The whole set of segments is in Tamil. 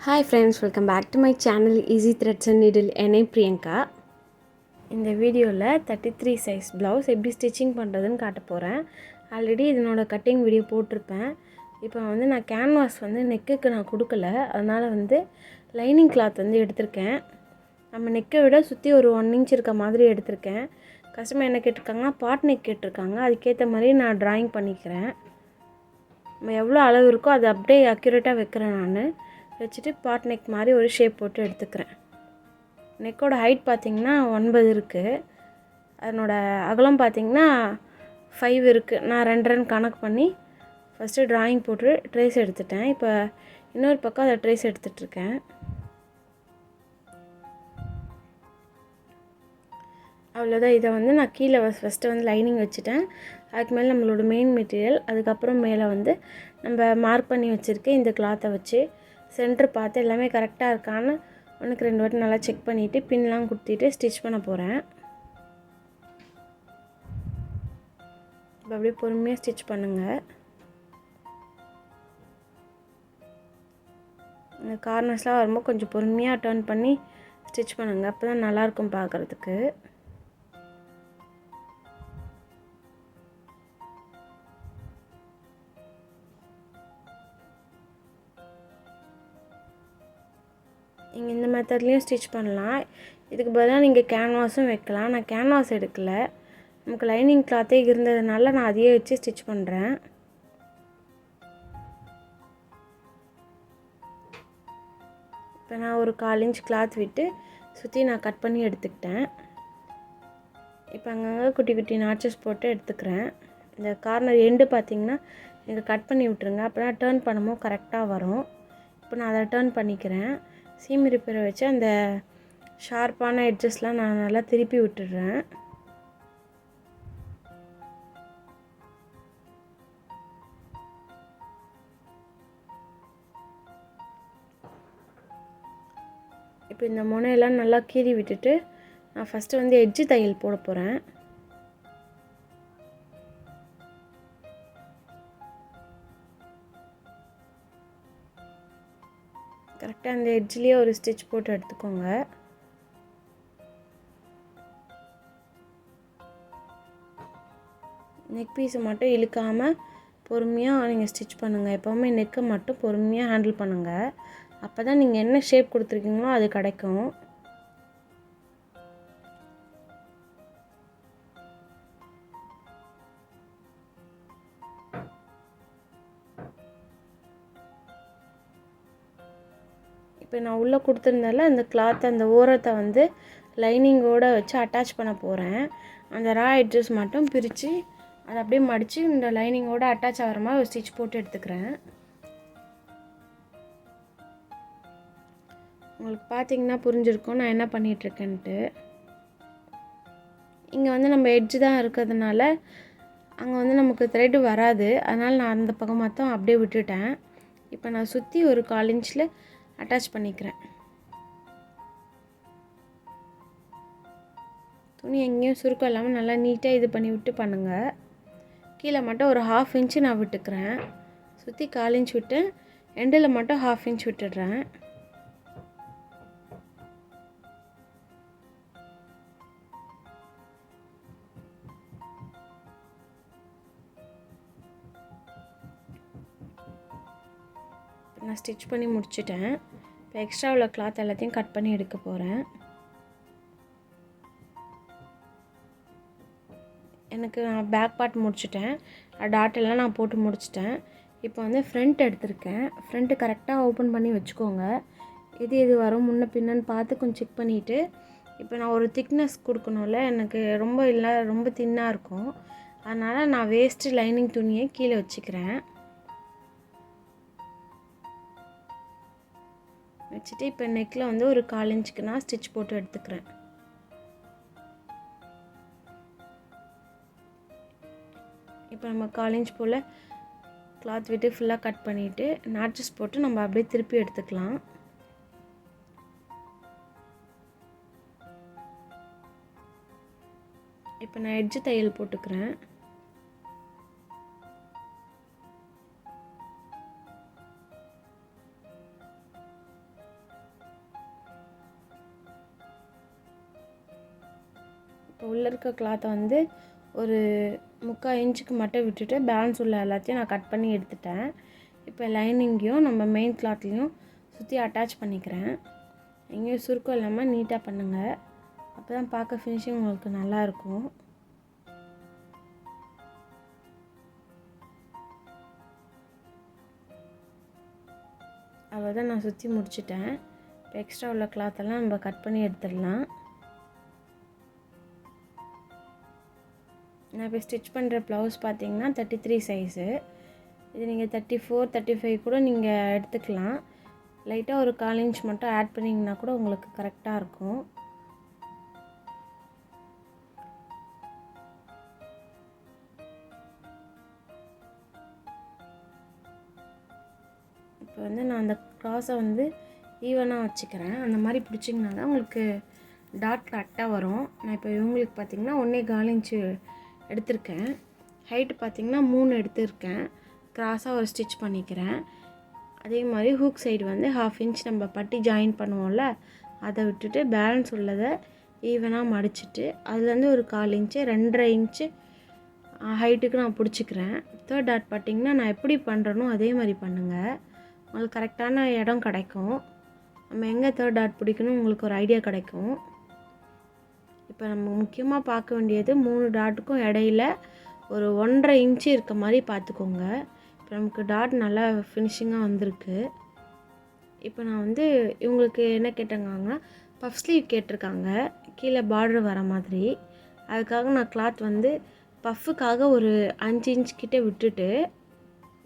Hi friends, welcome back to my channel Easy Threads and Needle. என்னை பிரியங்கா. இந்த வீடியோவில் 33 சைஸ் ப்ளவுஸ் எப்படி ஸ்டிச்சிங் பண்ணுறதுன்னு காட்ட போகிறேன். ஆல்ரெடி இதனோட கட்டிங் வீடியோ போட்டிருப்பேன். இப்போ நான் கேன்வாஸ் நெக்குக்கு நான் கொடுக்கல, அதனால் லைனிங் கிளாத் எடுத்திருக்கேன். நம்ம நெக்கை விட சுற்றி ஒரு 1 இன்ச் இருக்க மாதிரி எடுத்திருக்கேன். கஸ்டமர் என்ன கேட்டிருக்காங்கன்னா பாட் நெக் கேட்டிருக்காங்க. அதுக்கேற்ற மாதிரி நான் ட்ராயிங் பண்ணிக்கிறேன். நம்ம எவ்வளோ அளவு இருக்கோ அதை அப்படியே அக்யூரேட்டாக வைக்கிறேன். நான் வச்சுட்டு பாட் நெக் மாதிரி ஒரு ஷேப் போட்டு எடுத்துக்கிறேன். நெக்கோட ஹைட் பார்த்திங்கன்னா 9 இருக்குது. அதனோட அகலம் பார்த்திங்கன்னா 5 இருக்குது. நான் 2 கணக்கு பண்ணி ஃபஸ்ட்டு ட்ராயிங் போட்டு ட்ரேஸ் எடுத்துட்டேன். இப்போ இன்னொரு பக்கம் அதை ட்ரேஸ் எடுத்துகிட்ருக்கேன். அவ்வளோதான். இதை நான் கீழே ஃபஸ்ட்டு லைனிங் வச்சுட்டேன். அதுக்கு மேலே நம்மளோட மெயின் மெட்டீரியல், அதுக்கப்புறம் மேலே நம்ம மார்க் பண்ணி வச்சுருக்கேன் இந்த கிளாத்தை வச்சு சென்டர் பார்த்து எல்லாமே கரெக்டாக இருக்கான்னு 1க்கு 2 வாட்டி நல்லா செக் பண்ணிவிட்டு பின்லாம் குத்திட்டு ஸ்டிச் பண்ண போகிறேன். இப்போ அப்படியே பொறுமையாக ஸ்டிச் பண்ணுங்கள். இந்த கார்னர்ஸ்லாம் வரும்போது கொஞ்சம் பொறுமையாக டர்ன் பண்ணி ஸ்டிச் பண்ணுங்கள். அப்போ தான் நல்லாயிருக்கும் பார்க்குறதுக்கு. நீங்கள் இந்த மெத்தட்லேயும் ஸ்டிச் பண்ணலாம். இதுக்கு பதிலாக நீங்கள் கேன்வாஸும் வைக்கலாம். நான் கேன்வாஸ் எடுக்கலை, நமக்கு லைனிங் கிளாத்தே இருந்ததுனால நான் அதையே வச்சு ஸ்டிச் பண்ணுறேன். இப்போ நான் ஒரு 1/4 இன்ச் கிளாத் விட்டு சுற்றி நான் கட் பண்ணி எடுத்துக்கிட்டேன். இப்போ அங்கங்கே குட்டி குட்டி நாச்சஸ் போட்டு எடுத்துக்கிறேன். இந்த கார்னர் எண்டு பார்த்திங்கன்னா நீங்கள் கட் பண்ணி விட்டுருங்க, அப்போ தான் டேர்ன் பண்ணும்போது கரெக்டாக வரும். இப்போ நான் அதை டேர்ன் பண்ணிக்கிறேன். சீம் ரிப்பரை வச்சு அந்த ஷார்ப்பான எட்ஜஸ்லாம் நான் நல்லா திருப்பி விட்டுடுறேன். இப்போ இந்த முனையெல்லாம் நல்லா கீறி விட்டுட்டு நான் ஃபஸ்ட்டு எட்ஜு தையல் போட போகிறேன். கரெக்டாக அந்த எட்ஜ்லேயே ஒரு ஸ்டிச் போட்டு எடுத்துக்கோங்க. நெக் பீஸை மட்டும் இழுக்காமல் பொறுமையாக நீங்கள் ஸ்டிச் பண்ணுங்கள். எப்போவுமே நெக்கை மட்டும் பொறுமையாக ஹேண்டில் பண்ணுங்கள். அப்போ தான் நீங்கள் என்ன ஷேப் கொடுத்துருக்கீங்களோ அது கிடைக்கும். இப்போ நான் உள்ளே கொடுத்துருந்தால அந்த கிளாத்தை அந்த ஓரத்தை லைனிங்கோடு வச்சு அட்டாச் பண்ண போகிறேன். அந்த ரா எட்ஜஸ் மட்டும் பிரித்து அதை அப்படியே மடித்து இந்த லைனிங்கோடு அட்டாச் ஆகிற மாதிரி ஒரு ஸ்டிச் போட்டு எடுத்துக்கிறேன். உங்களுக்கு பார்த்திங்கன்னா புரிஞ்சிருக்கும் நான் என்ன பண்ணிகிட்ருக்கேன்ட்டு. இங்கே நம்ம எட்ஜு தான் இருக்கிறதுனால அங்கே நமக்கு த்ரெட்டு வராது, அதனால் நான் அந்த பக்கம் மட்டும் அப்படியே விட்டுட்டேன். இப்போ நான் சுற்றி ஒரு 1/4 இன்ச்சில் அட்டாச் பண்ணிக்கிறேன். துணி எங்கேயும் சுருக்கம் இல்லாமல் நல்லா நீட்டாக இது பண்ணி விட்டு பண்ணுங்கள். கீழே மட்டும் ஒரு 1/2 இன்ச்சு நான் விட்டுக்கிறேன். சுற்றி 1/4 இன்ச் விட்டு எண்டில் மட்டும் 1/2 இன்ச் விட்டுடுறேன். நான் ஸ்டிச் பண்ணி முடிச்சிட்டேன். இப்போ எக்ஸ்ட்ரா உள்ள கிளாத் எல்லாத்தையும் கட் பண்ணி எடுக்க போகிறேன். நான் பேக் பார்ட் முடிச்சிட்டேன். டாட் எல்லாம் நான் போட்டு முடிச்சிட்டேன். இப்போ ஃப்ரண்ட் எடுத்திருக்கேன். ஃப்ரண்ட்டு கரெக்டாக ஓப்பன் பண்ணி வச்சுக்கோங்க. எது வரும் முன்ன பின்னன்னு பார்த்து கொஞ்சம் செக் பண்ணிவிட்டு, இப்போ நான் ஒரு திக்னஸ் கொடுக்கணும்ல, எனக்கு ரொம்ப இல்லை ரொம்ப தின்னாக இருக்கும், அதனால் நான் வேஸ்ட்டு லைனிங் துணியை கீழே வச்சுக்கிறேன். வச்சுட்டு இப்போ நெக்கில் ஒரு 1/4 இன்ச்சுக்கு நான் ஸ்டிச் போட்டு எடுத்துக்கிறேன். இப்போ நம்ம 1/4 இன்ச் போல் கிளாத் விட்டு ஃபுல்லாக கட் பண்ணிவிட்டு நாட்சஸ் போட்டு நம்ம அப்படியே திருப்பி எடுத்துக்கலாம். இப்போ நான் எட்ஜு தையல் போட்டுக்கிறேன். இப்போ உள்ளே இருக்க கிளாத்தை வந்து ஒரு 3/4 இன்ச்சுக்கு மட்டும் விட்டுட்டு பேலன்ஸ் உள்ள எல்லாத்தையும் நான் கட் பண்ணி எடுத்துட்டேன். இப்போ லைனிங்கையும் நம்ம மெயின் கிளாத்லேயும் சுற்றி அட்டாச் பண்ணிக்கிறேன். எங்கேயும் சுருக்கம் இல்லாமல் நீட்டாக பண்ணுங்கள். அப்போ தான் பார்க்க ஃபினிஷிங் உங்களுக்கு நல்லாயிருக்கும். அவ்வளோதான், நான் சுற்றி முடிச்சிட்டேன். இப்போ எக்ஸ்ட்ரா உள்ள கிளாத்தெல்லாம் நம்ம கட் பண்ணி எடுத்துடலாம். நான் இப்போ ஸ்டிச் பண்ணுற ப்ளவுஸ் பார்த்தீங்கன்னா 33 சைஸு. இது நீங்கள் 34, 35 கூட நீங்கள் எடுத்துக்கலாம். லைட்டாக ஒரு 1/4 இன்ச் மட்டும் ஆட் பண்ணிங்கன்னா கூட உங்களுக்கு கரெக்டாக இருக்கும். இப்போ வந்து நான் அந்த க்ராஸை வந்து ஈவனாக வச்சுக்கிறேன். அந்த மாதிரி பிடிச்சிங்கன்னா தான் உங்களுக்கு டாட் கரெக்டாக வரும். நான் இப்போ இவங்களுக்கு பார்த்திங்கன்னா 1.25 இன்ச்சு எடுத்திருக்கேன். ஹைட்டு பார்த்திங்கன்னா 3 எடுத்திருக்கேன். க்ராஸாக ஒரு ஸ்டிச் பண்ணிக்கிறேன். அதே மாதிரி ஹூக் சைடு வந்து 1/2 இன்ச் நம்ம பட்டி ஜாயின் பண்ணுவோம்ல, அதை விட்டுட்டு பேலன்ஸ் உள்ளதை ஈவனாக மடிச்சிட்டு அதுலேருந்து ஒரு 1/4 இன்ச்சு 2.5 இன்ச்சு ஹைட்டுக்கு நான் பிடிச்சிக்கிறேன். தேர்ட் டாட் பார்த்திங்கன்னா நான் எப்படி பண்ணுறனோ அதே மாதிரி பண்ணுங்கள். உங்களுக்கு கரெக்டான இடம் கிடைக்கும். நம்ம எங்கே தேர்ட் டாட் பிடிக்கணும் உங்களுக்கு ஒரு ஐடியா கிடைக்கும். இப்போ நம்ம முக்கியமாக பார்க்க வேண்டியது 3 டாட்டுக்கும் இடையில ஒரு 1.5 இன்ச்சு இருக்க மாதிரி பார்த்துக்கோங்க. இப்போ நமக்கு டாட் நல்லா ஃபினிஷிங்காக வந்திருக்கு. இப்போ நான் வந்து இவங்களுக்கு என்ன கேட்டேங்கன்னா பஃப் ஸ்லீவ் கேட்டிருக்காங்க, கீழே பார்டர் வர மாதிரி. அதுக்காக நான் கிளாத் வந்து பஃப்புக்காக ஒரு 5 இன்ச் கிட்டே விட்டுட்டு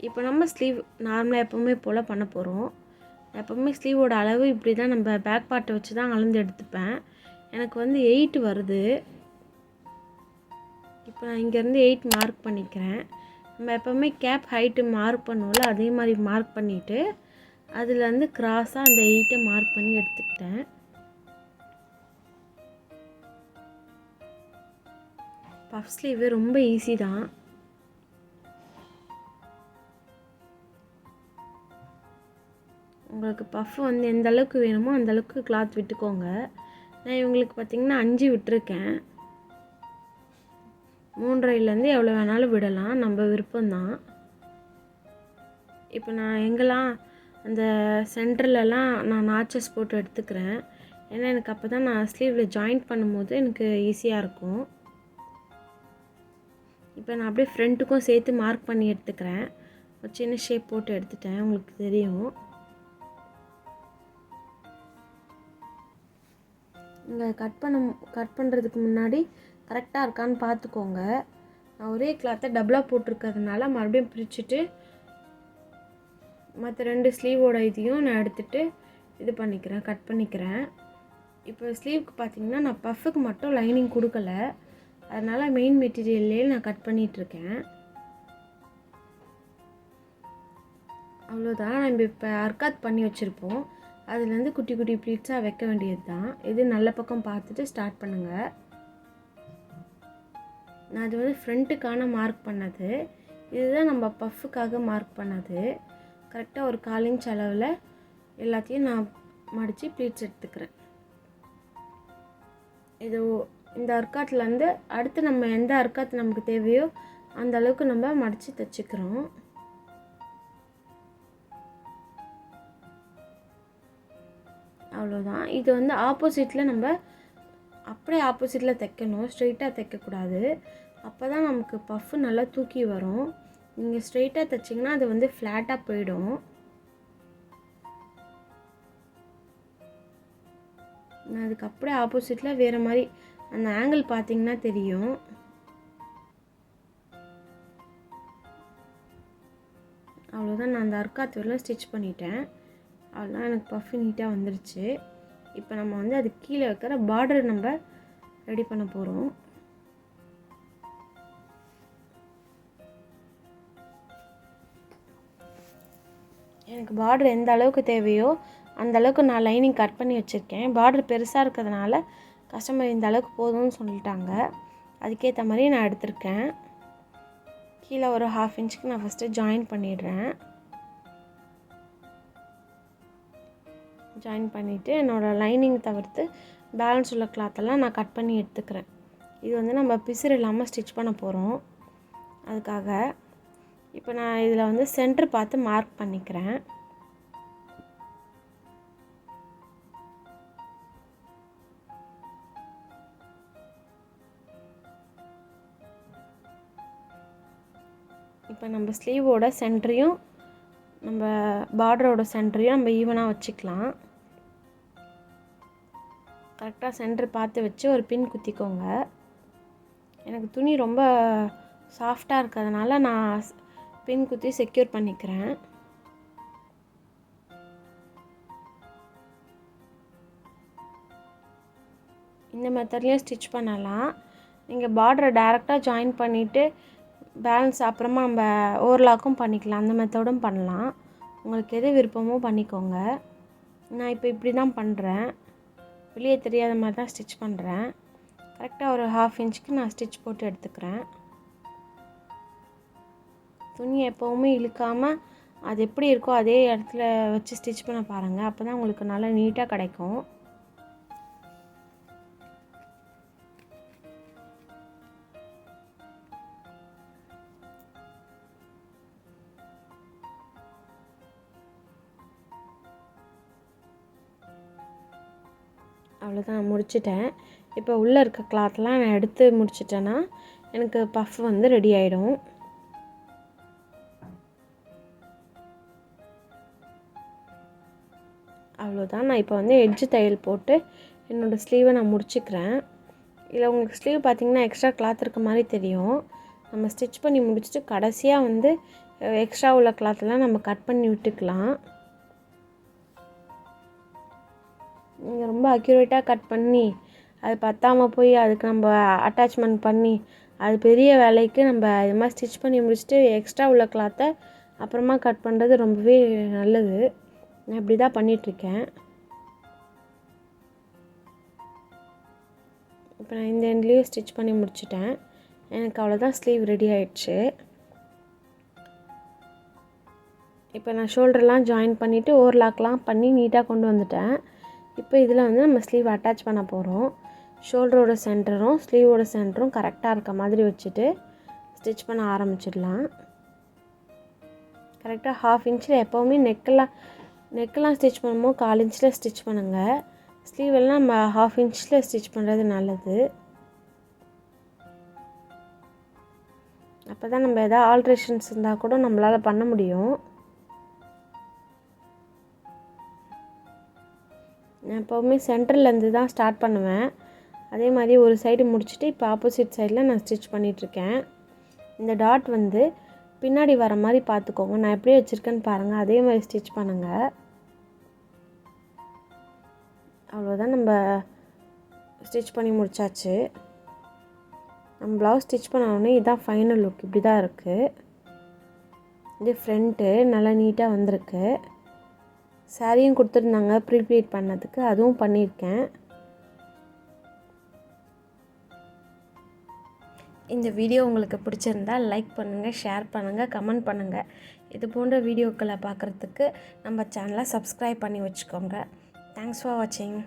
இப்போ நம்ம ஸ்லீவ் நார்மலாக எப்போவுமே போல் பண்ண போகிறோம். எப்போவுமே ஸ்லீவோட அளவு இப்படி தான் நம்ம பேக் பார்ட்டை வச்சு தான் அளந்து எடுத்துப்பேன். எனக்கு வந்து 8 வருது. இப்போ நான் இங்கேருந்து 8 மார்க் பண்ணிக்கிறேன். நம்ம எப்போவுமே கேப் ஹைட்டு மார்க் பண்ணுவோம்ல, அதே மாதிரி மார்க் பண்ணிவிட்டு அதுலேருந்து க்ராஸாக அந்த 8 மார்க் பண்ணி எடுத்துக்கிட்டேன். பஃப் ஸ்லீவ் ரொம்ப ஈஸி தான். உங்களுக்கு பஃப் வந்து எந்த அளவுக்கு வேணுமோ அந்த அளவுக்கு கிளாத் விட்டுக்கோங்க. நான் இவங்களுக்கு பார்த்திங்கன்னா 5 விட்டுருக்கேன். 3.5லேருந்து எவ்வளோ வேணாலும் விடலாம், நம்ம விருப்பம்தான். இப்போ நான் எங்கெல்லாம் அந்த சென்டர்லலாம் நான் நாச்சஸ் போட்டு எடுத்துக்கிறேன். ஏன்னா எனக்கு அப்போ தான் நான் ஸ்லீவில் ஜாயிண்ட் பண்ணும்போது எனக்கு ஈஸியாக இருக்கும். இப்போ நான் அப்படியே ஃப்ரண்ட்டுக்கும் சேர்த்து மார்க் பண்ணி எடுத்துக்கிறேன். ஒரு சின்ன ஷேப் போட்டு எடுத்துட்டேன், உங்களுக்கு தெரியும். இங்கே கட் பண்ணுறதுக்கு முன்னாடி கரெக்டாக இருக்கான்னு பார்த்துக்கோங்க. நான் ஒரே கிளாத்தை டபுளாக போட்டிருக்கிறதுனால மறுபடியும் பிரிச்சுட்டு மற்ற 2 ஸ்லீவோட இதையும் நான் எடுத்துகிட்டு இது பண்ணிக்கிறேன், கட் பண்ணிக்கிறேன். இப்போ ஸ்லீவுக்கு பார்த்திங்கன்னா நான் பஃப்புக்கு மட்டும் லைனிங் கொடுக்கல, அதனால் மெயின் மெட்டீரியல்லே நான் கட் பண்ணிகிட்ருக்கேன். அவ்வளோதான். நம்ம இப்போ அர்க்காத் பண்ணி வச்சுருப்போம், அதுலேருந்து குட்டி குட்டி ப்ளீட்ஸாக வைக்க வேண்டியது தான். இது நல்ல பக்கம் பார்த்துட்டு ஸ்டார்ட் பண்ணுங்கள். நான் அது வந்து ஃப்ரண்ட்டுக்கான மார்க் பண்ணது, இதுதான் நம்ம பஃப்புக்காக மார்க் பண்ணது. கரெக்டாக ஒரு 1/4 இன்ச் அளவில் எல்லாத்தையும் நான் மடித்து ப்ளீட்ஸ் எடுத்துக்கிறேன். இது இந்த அர்க்காத்துலேருந்து அடுத்து நம்ம எந்த அர்க்காத்து நமக்கு தேவையோ அந்த அளவுக்கு நம்ம மடித்து தைச்சிக்கிறோம். அவ்வளோதான். இது வந்து ஆப்போசிட்டில் நம்ம அப்படியே ஆப்போசிட்டில் தைக்கணும், ஸ்ட்ரெயிட்டாக தைக்கக்கூடாது. அப்போ தான் நமக்கு பஃப்பு நல்லா தூக்கி வரும். நீங்கள் ஸ்ட்ரெயிட்டாக தைச்சிங்கன்னா அது வந்து ஃப்ளாட்டாக போயிடும். நான் அதுக்கு அப்படியே ஆப்போசிட்டில் வேறு மாதிரி அந்த ஆங்கிள் பார்த்திங்கன்னா தெரியும். அவ்வளோதான். நான் அந்த அர்க்காத் வரலாம் ஸ்டிச் பண்ணிட்டேன். அவ்வளோதான், எனக்கு பஃப் நீட்டாக வந்துடுச்சு. இப்போ நம்ம வந்து அது கீழே வைக்கிற பார்டர் நம்ம ரெடி பண்ண போகிறோம். எனக்கு பார்டர் எந்த அளவுக்கு தேவையோ அந்த அளவுக்கு நான் லைனிங் கட் பண்ணி வச்சுருக்கேன். பார்டர் பெருசாக இருக்கிறதுனால கஸ்டமர் இந்த அளவுக்கு போதும்னு சொல்லிட்டாங்க, அதுக்கேற்ற மாதிரி நான் எடுத்திருக்கேன். கீழே ஒரு 1/2 இன்ச்சுக்கு நான் ஃபஸ்ட்டு ஜாயின் பண்ணிடுறேன். ஜாயின் பண்ணிவிட்டு என்னோடய லைனிங் தவிர்த்து பேலன்ஸ் உள்ள கிளாத்தெல்லாம் நான் கட் பண்ணி எடுத்துக்கிறேன். இது வந்து நம்ம பிசுறு இல்லாமல் ஸ்டிச் பண்ண போகிறோம். அதுக்காக இப்போ நான் இதில் வந்து சென்டர் பார்த்து மார்க் பண்ணிக்கிறேன். இப்போ நம்ம ஸ்லீவோட சென்டரையும் நம்ம பார்டரோட சென்டரையும் நம்ம ஈவனாக வச்சுக்கலாம். கரெக்டாக சென்டர் பார்த்து வச்சு ஒரு பின் குத்திக்கோங்க. எனக்கு துணி ரொம்ப சாஃப்டாக இருக்கிறதுனால நான் பின் குத்தி செக்யூர் பண்ணிக்கிறேன். இந்த மெத்தட்லேயும் ஸ்டிச் பண்ணலாம். நீங்கள் பார்டரை டைரெக்டாக ஜாயின் பண்ணிவிட்டு பேலன்ஸ் அப்புறமா நம்ம ஓவர்லாக்கும் பண்ணிக்கலாம். அந்த மெத்தடும் பண்ணலாம். உங்களுக்கு எது விருப்பமோ பண்ணிக்கோங்க. நான் இப்போ இப்படி தான் பண்ணுறேன். வெளியே தெரியாத மாதிரி தான் ஸ்டிச் பண்ணுறேன். கரெக்டாக ஒரு 1/2 இன்ச்சுக்கு நான் ஸ்டிச் போட்டு எடுத்துக்கிறேன். துணி எப்போவுமே இழுக்காமல் அது எப்படி இருக்கோ அதே இடத்துல வச்சு ஸ்டிச் பண்ண பாருங்கள். அப்போ தான் உங்களுக்கு நல்லா நீட்டாக கிடைக்கும். அவ்வளோதான், நான் முடிச்சிட்டேன். இப்போ உள்ளே இருக்க கிளாத்லாம் நான் எடுத்து முடிச்சிட்டேன்னா எனக்கு பஃப் வந்து ரெடி ஆகிடும். அவ்வளோதான். நான் இப்போ வந்து எட்ஜு தையல் போட்டு என்னோடய ஸ்லீவை நான் முடிச்சுக்கிறேன். இதில் உங்களுக்கு ஸ்லீவ் பார்த்திங்கன்னா எக்ஸ்ட்ரா கிளாத் இருக்க மாதிரி தெரியும். நம்ம ஸ்டிச் பண்ணி முடிச்சுட்டு கடைசியாக வந்து எக்ஸ்ட்ரா உள்ள கிளாத்லாம் நம்ம கட் பண்ணி விட்டுக்கலாம். நீங்கள் ரொம்ப அக்யூரேட்டாக கட் பண்ணி அது பத்தாமல் போய் அதுக்கு நம்ம அட்டாச்மெண்ட் பண்ணி அது பெரிய வேலைக்கு நம்ம இது மாதிரி ஸ்டிச் பண்ணி முடிச்சுட்டு எக்ஸ்ட்ரா உள்ள கிளாத்தை அப்புறமா கட் பண்ணுறது ரொம்பவே நல்லது. நான் இப்படி தான் பண்ணிகிட்ருக்கேன். இப்போ நான் இந்த எண்ட்லேயும் ஸ்டிச் பண்ணி முடிச்சிட்டேன். எனக்கு அவ்வளோதான், ஸ்லீவ் ரெடி ஆகிடுச்சு. இப்போ நான் ஷோல்டர்லாம் ஜாயின் பண்ணிவிட்டு ஓவர்லாக்லாம் பண்ணி நீட்டாக கொண்டு வந்துட்டேன். இப்போ இதில் வந்து நம்ம ஸ்லீவ் அட்டாச் பண்ண போகிறோம். ஷோல்டரோட சென்டரும் ஸ்லீவோட சென்டரும் கரெக்டாக இருக்க மாதிரி வச்சுட்டு ஸ்டிச் பண்ண ஆரம்பிச்சிடலாம். கரெக்டாக 1/2 இன்ச்சில் எப்போவுமே நெக்கெல்லாம் ஸ்டிச் பண்ணும்போது 1/4 இன்ச்சில் ஸ்டிச் பண்ணுங்கள். ஸ்லீவ் எல்லாம் நம்ம 1/2 இன்ச்சில் ஸ்டிச் பண்ணுறது நல்லது. அப்போ தான் நம்ம எதாவது ஆல்ட்ரேஷன்ஸ் இருந்தால் கூட நம்மளால் பண்ண முடியும். நான் எப்போவுமே சென்டர்லேருந்து தான் ஸ்டார்ட் பண்ணுவேன். அதே மாதிரி ஒரு சைடு முடிச்சுட்டு இப்போ ஆப்போசிட் சைடில் நான் ஸ்டிச் பண்ணிகிட்ருக்கேன். இந்த டாட் வந்து பின்னாடி வர மாதிரி பார்த்துக்கோங்க. நான் எப்படி வச்சுருக்கேன்னு பாருங்கள். அதே மாதிரி ஸ்டிச் பண்ணுங்கள். அவ்வளோதான், நம்ம ஸ்டிச் பண்ணி முடித்தாச்சு. நம்ம ப்ளவுஸ் ஸ்டிச் பண்ணோடனே இதுதான் ஃபைனல் லுக். இப்படி தான் இருக்குது. இது ஃப்ரண்ட்டு நல்லா நீட்டாக வந்திருக்கு. சாரியும் கொடுத்துருந்தாங்க ப்ரீப்ளீட் பண்ணதுக்கு, அதுவும் பண்ணியிருக்கேன். இந்த வீடியோ உங்களுக்கு பிடிச்சிருந்தால் லைக் பண்ணுங்கள், ஷேர் பண்ணுங்கள், கமெண்ட் பண்ணுங்கள். இது போன்ற வீடியோக்களை பார்க்குறதுக்கு நம்ம சேனலை சப்ஸ்கிரைப் பண்ணி வச்சுக்கோங்க. தேங்க்ஸ் ஃபார் வாட்சிங்.